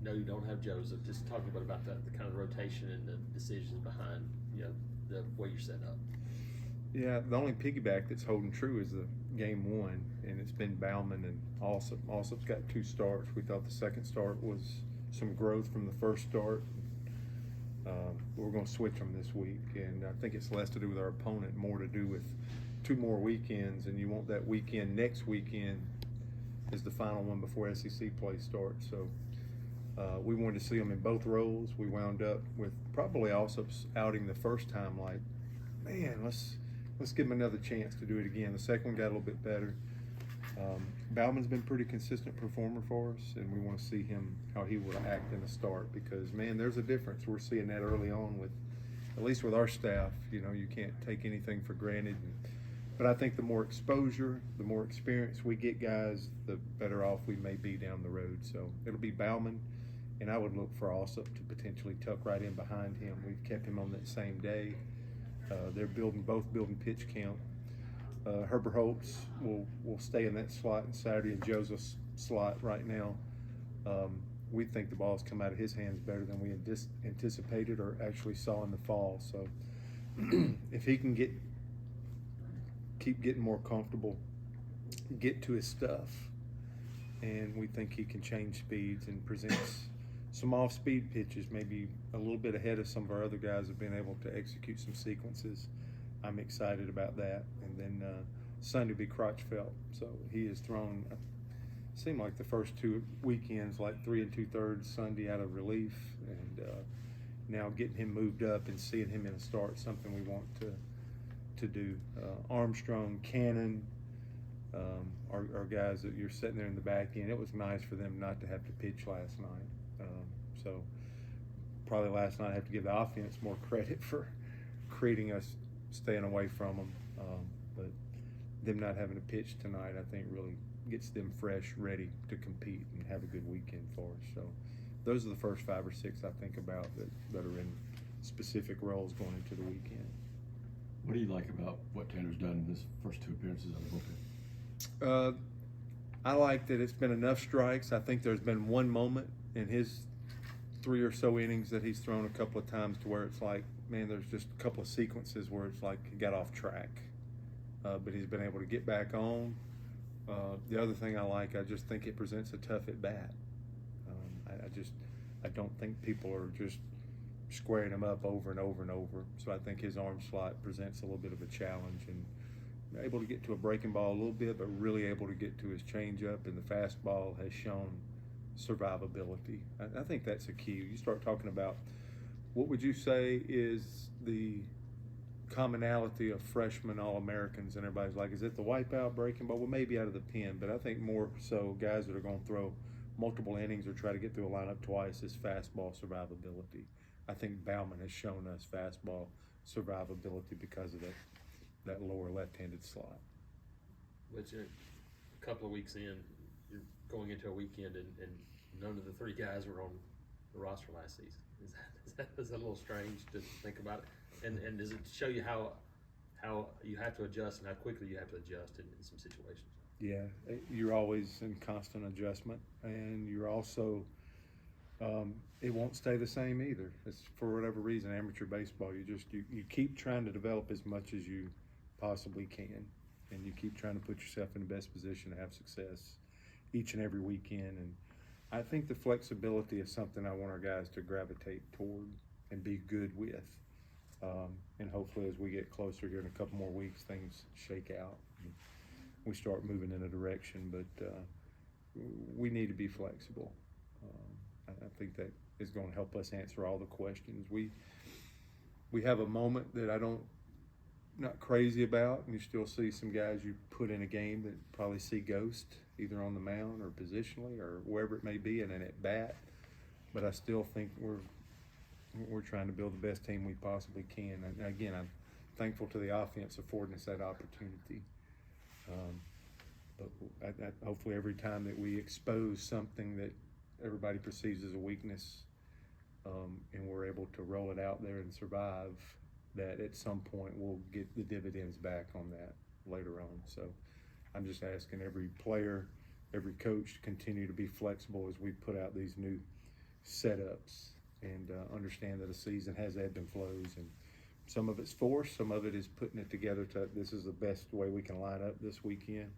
know you don't have Joseph. Just talking about the kind of rotation and the decisions behind the way you're set up. Yeah, the only piggyback that's holding true is the game one, and it's been Bauman and Alsop. Alsop's got 2 starts. We thought the second start was some growth from the first start. We're going to switch them this week, and I think it's less to do with our opponent, more to do with 2 more weekends, and you want that weekend next weekend is the final one before SEC play starts. So we wanted to see them in both roles. We wound up with probably Alsop's outing the first time like, man, let's give him another chance to do it again. The second one got a little bit better. Bauman's been a pretty consistent performer for us, and we want to see him how he will act in the start because, man, there's a difference. We're seeing that early on with, at least with our staff. You know, you can't take anything for granted. But I think the more exposure, the more experience we get guys, the better off we may be down the road. So it'll be Bauman, and I would look for Alsop to potentially tuck right in behind him. We've kept him on that same day. They're both building pitch count. Herbert Holtz will stay in that slot on Saturday, and Joseph's slot right now. We think the ball's come out of his hands better than we anticipated or actually saw in the fall. So if he can keep getting more comfortable, get to his stuff, and we think he can change speeds and presents some off-speed pitches, maybe a little bit ahead of some of our other guys have been able to execute some sequences. I'm excited about that. And then Sunday will be Crotchfelt. So he has thrown, seemed like the first 2 weekends, like 3 2/3 Sunday out of relief. And now getting him moved up and seeing him in a start, something we want to do. Armstrong, Cannon, our guys that you're sitting there in the back end. It was nice for them not to have to pitch last night. So probably last night I have to give the offense more credit for creating us staying away from them. But them not having to pitch tonight, I think, really gets them fresh, ready to compete and have a good weekend for us. So those are the first 5 or 6 I think about that are in specific roles going into the weekend. What do you like about what Tanner's done in his first 2 appearances on the bullpen? I like that it's been enough strikes. I think there's been one moment in his 3 or so innings that he's thrown a couple of times to where it's like, man, there's just a couple of sequences where it's like he got off track. But he's been able to get back on. The other thing I like, I just think it presents a tough at bat. I don't think people are just squaring him up over and over and over. So I think his arm slot presents a little bit of a challenge, and able to get to a breaking ball a little bit, but really able to get to his changeup, and the fastball has shown survivability. I think that's a key. You start talking about what would you say is the commonality of freshman All-Americans, and everybody's like, is it the wipeout breaking ball? Well, maybe out of the pen, but I think more so guys that are going to throw multiple innings or try to get through a lineup twice is fastball survivability. I think Bauman has shown us fastball survivability because of that lower left-handed slot. Which a couple of weeks in, you're going into a weekend and none of the 3 guys were on the roster last season. Is that a little strange to think about it? And does it show you how you have to adjust and how quickly you have to adjust in some situations? Yeah, you're always in constant adjustment, and you're also it won't stay the same either. It's for whatever reason, amateur baseball, you keep trying to develop as much as you possibly can, and you keep trying to put yourself in the best position to have success each and every weekend. And I think the flexibility is something I want our guys to gravitate toward and be good with. And hopefully as we get closer here in a couple more weeks, things shake out and we start moving in a direction. But we need to be flexible. I think that is going to help us answer all the questions. We have a moment that not crazy about, and you still see some guys you put in a game that probably see ghost either on the mound or positionally or wherever it may be in an at bat. But I still think we're trying to build the best team we possibly can. And again, I'm thankful to the offense affording us that opportunity. But hopefully every time that we expose something that everybody perceives as a weakness, and we're able to roll it out there and survive, that at some point we'll get the dividends back on that later on. So I'm just asking every player, every coach to continue to be flexible as we put out these new setups and understand that a season has ebbs and flows, and some of it's force, some of it is putting it together to this is the best way we can line up this weekend.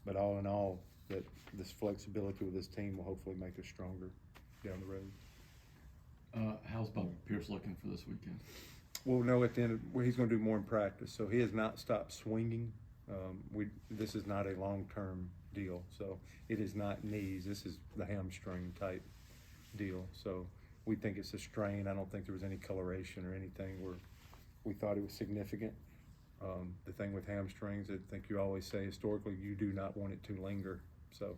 But all in all, that this flexibility with this team will hopefully make us stronger down the road. How's Bobby Pierce looking for this weekend? We'll know at the end he's going to do more in practice. So he has not stopped swinging. This is not a long-term deal. So it is not knees. This is the hamstring type deal. So we think it's a strain. I don't think there was any coloration or anything where we thought it was significant. The thing with hamstrings, I think you always say historically, you do not want it to linger. So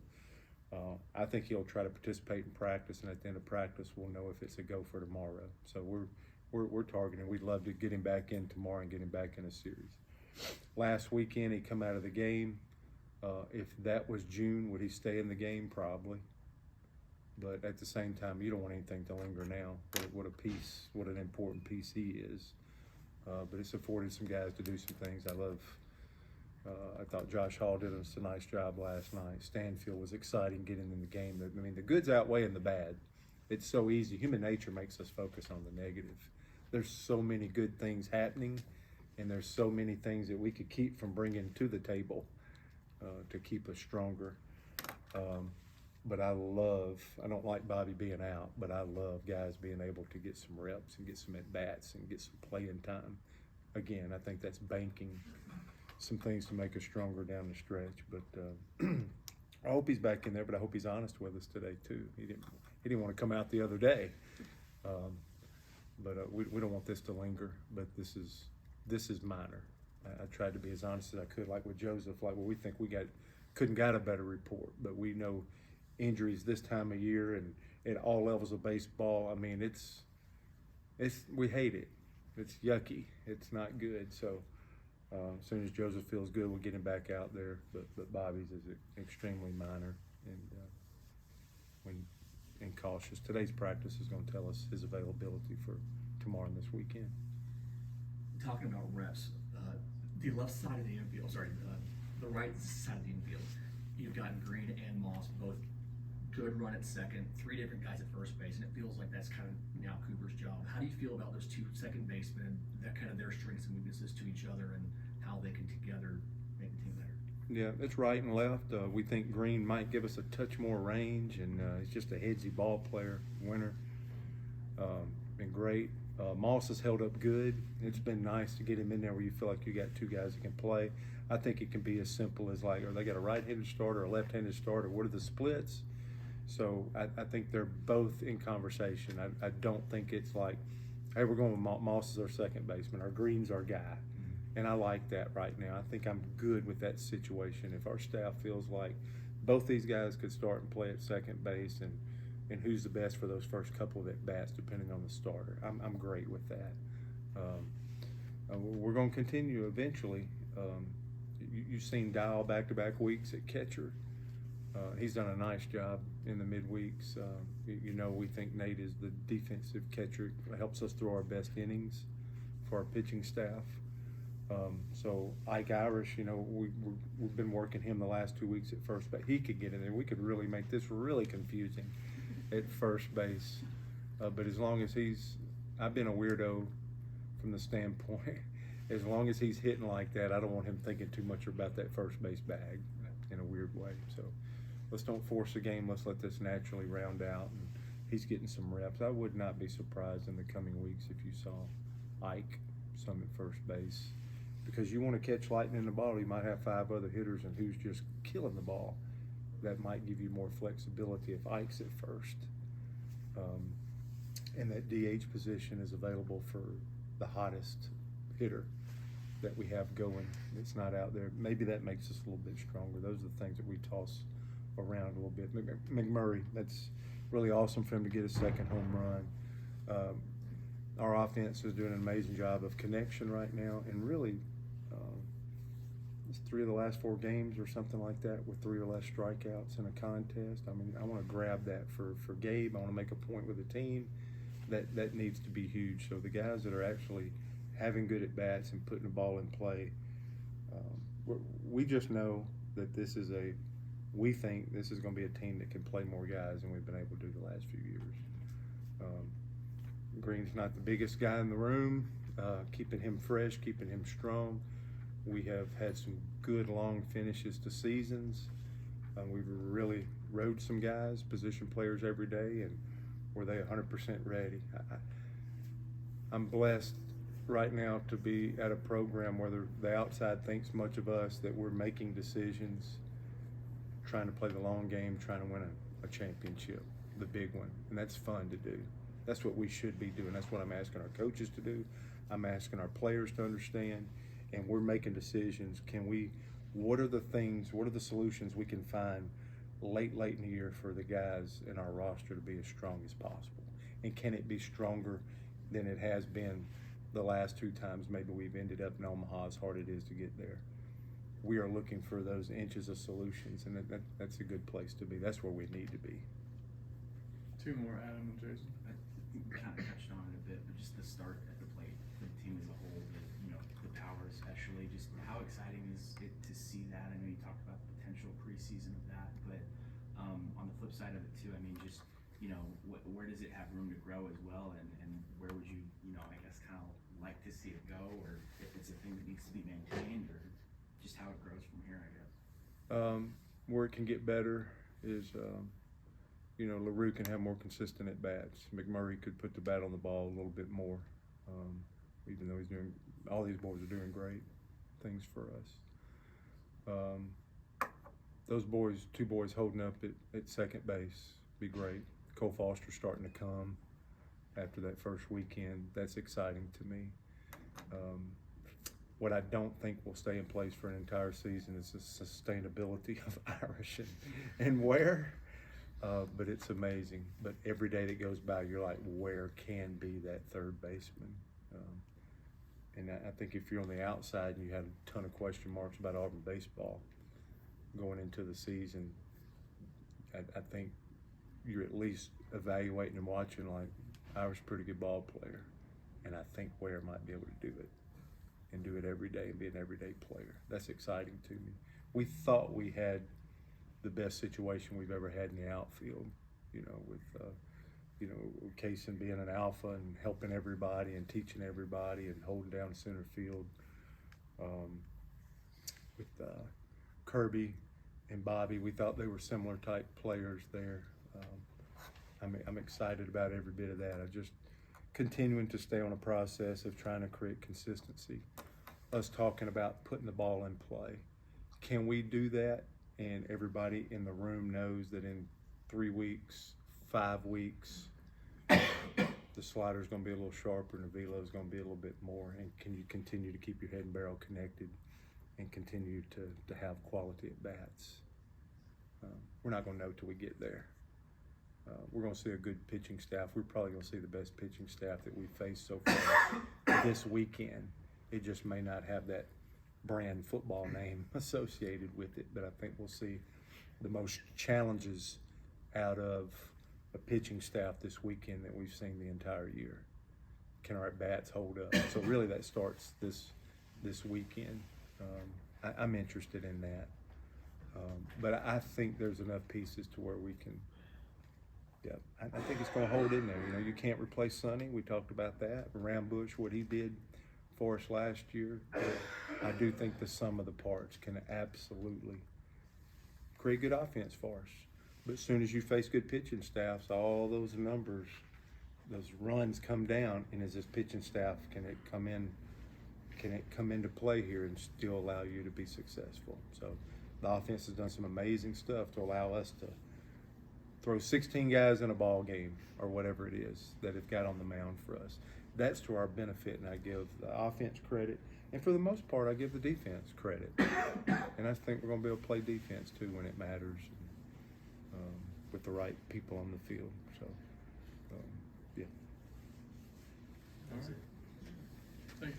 I think he'll try to participate in practice, and at the end of practice, we'll know if it's a go for tomorrow. So we're targeting. We'd love to get him back in tomorrow and get him back in a series. Last weekend, he come out of the game. If that was June, would he stay in the game? Probably. But at the same time, you don't want anything to linger now. What an important piece he is. But it's afforded some guys to do some things. I thought Josh Hall did a nice job last night. Stanfield was exciting getting in the game. I mean, the good's outweighing the bad. It's so easy. Human nature makes us focus on the negative. There's so many good things happening, and there's so many things that we could keep from bringing to the table to keep us stronger. But I don't like Bobby being out, but I love guys being able to get some reps and get some at-bats and get some playing time. Again, I think that's banking some things to make us stronger down the stretch. But I hope he's back in there, but I hope he's honest with us today too. He didn't want to come out the other day. But we don't want this to linger, but this is minor. I tried to be as honest as I could, like with Joseph, like, well, we think we couldn't got a better report, but we know injuries this time of year and at all levels of baseball. I mean, we hate it. It's yucky. It's not good. So as soon as Joseph feels good, we'll get him back out there. But Bobby's is extremely minor and cautious. Today's practice is going to tell us his availability for tomorrow and this weekend. Talking about reps, the left side of the infield, the right side of the infield, you've gotten Green and Moss both good run at second, 3 different guys at first base, and it feels like that's kind of now Cooper's job. How do you feel about those 2 second basemen, that kind of their strengths and weaknesses to each other, and how they can together make the team better? Yeah, it's right and left. We think Green might give us a touch more range, and he's just a headsy ball player, winner. Been great. Moss has held up good. It's been nice to get him in there where you feel like you got 2 guys that can play. I think it can be as simple as like, are they got a right-handed starter or a left-handed starter? What are the splits? So I think they're both in conversation. I don't think it's like, hey, we're going with Moss as our second baseman, or Green's our guy. And I like that right now. I think I'm good with that situation. If our staff feels like both these guys could start and play at second base, and who's the best for those first couple of at-bats depending on the starter, I'm great with that. We're going to continue eventually. You've seen Dial back-to-back weeks at catcher. He's done a nice job in the midweeks. We think Nate is the defensive catcher. It helps us throw our best innings for our pitching staff. So Ike Irish, we've been working him the last 2 weeks at first base. He could get in there. We could really make this really confusing at first base. But as long as I've been a weirdo from the standpoint, as long as he's hitting like that, I don't want him thinking too much about that first base bag in a weird way. So let's don't force the game. Let's let this naturally round out. And he's getting some reps. I would not be surprised in the coming weeks if you saw Ike some at first base, because you want to catch lightning in the ball. You might have 5 other hitters, and who's just killing the ball. That might give you more flexibility if Ike's at first. And that DH position is available for the hottest hitter that we have going. It's not out there. Maybe that makes us a little bit stronger. Those are the things that we toss around a little bit. McMurray, that's really awesome for him to get a second home run. Our offense is doing an amazing job of connection right now, and really it's 3 of the last 4 games or something like that with 3 or less strikeouts in a contest. I mean, I want to grab that for Gabe. I want to make a point with the team. That needs to be huge. So the guys that are actually having good at-bats and putting the ball in play, we just know that we think this is going to be a team that can play more guys than we've been able to do the last few years. Green's not the biggest guy in the room, keeping him fresh, keeping him strong. We have had some good long finishes to seasons. We've really rode some guys, position players every day, and were they 100% ready? I'm blessed right now to be at a program where the outside thinks much of us, that we're making decisions, trying to play the long game, trying to win a championship, the big one, and that's fun to do. That's what we should be doing. That's what I'm asking our coaches to do. I'm asking our players to understand, and we're making decisions. What are the solutions we can find late in the year for the guys in our roster to be as strong as possible? And can it be stronger than it has been the last 2 times maybe we've ended up in Omaha, as hard it is to get there? We are looking for those inches of solutions, and that's a good place to be. That's where we need to be. 2 more, Adam and Jason. You kind of touched on it a bit, but just the start at the plate for the team as a whole, the power especially, just how exciting is it to see that? I know you talked about the potential preseason of that, but on the flip side of it too, I mean, just, where does it have room to grow as well, and where would you, I guess kind of like to see it go, or if it's a thing that needs to be maintained, or just how it grows from here, I guess. Where it can get better is, LaRue can have more consistent at bats. McMurray could put the bat on the ball a little bit more, even though all these boys are doing great things for us. Those boys, 2 boys holding up at second base, be great. Cole Foster starting to come after that first weekend. That's exciting to me. What I don't think will stay in place for an entire season is the sustainability of Irish and Ware. But it's amazing. But every day that goes by, you're like, where can be that third baseman? And I think if you're on the outside and you had a ton of question marks about Auburn baseball going into the season, I think you're at least evaluating and watching like, Irish pretty good ball player, and I think Ware might be able to do it and do it every day and be an everyday player. That's exciting to me. We thought we had the best situation we've ever had in the outfield, with Kaysen being an alpha and helping everybody and teaching everybody and holding down center field. With Kirby and Bobby, we thought they were similar type players there. I'm excited about every bit of that. I just continuing to stay on a process of trying to create consistency. Us talking about putting the ball in play. Can we do that? And everybody in the room knows that in 3 weeks, 5 weeks, the slider's going to be a little sharper and the velo's going to be a little bit more. And can you continue to keep your head and barrel connected and continue to have quality at bats? We're not going to know till we get there. We're going to see a good pitching staff. We're probably going to see the best pitching staff that we've faced so far this weekend. It just may not have that brand football name associated with it, but I think we'll see the most challenges out of a pitching staff this weekend that we've seen the entire year. Can our bats hold up? So really that starts this weekend. I'm interested in that. But I think there's enough pieces to where we can, I think it's going to hold in there. You can't replace Sonny. We talked about that. Rambush, what he did for us last year. I do think the sum of the parts can absolutely create good offense for us. But as soon as you face good pitching staffs, all those numbers, those runs come down, and as this pitching staff, can it come into play here and still allow you to be successful? So the offense has done some amazing stuff to allow us to throw 16 guys in a ball game or whatever it is that have got on the mound for us. That's to our benefit, and I give the offense credit, and for the most part, I give the defense credit. And I think we're going to be able to play defense too when it matters, with the right people on the field. So, yeah. All right.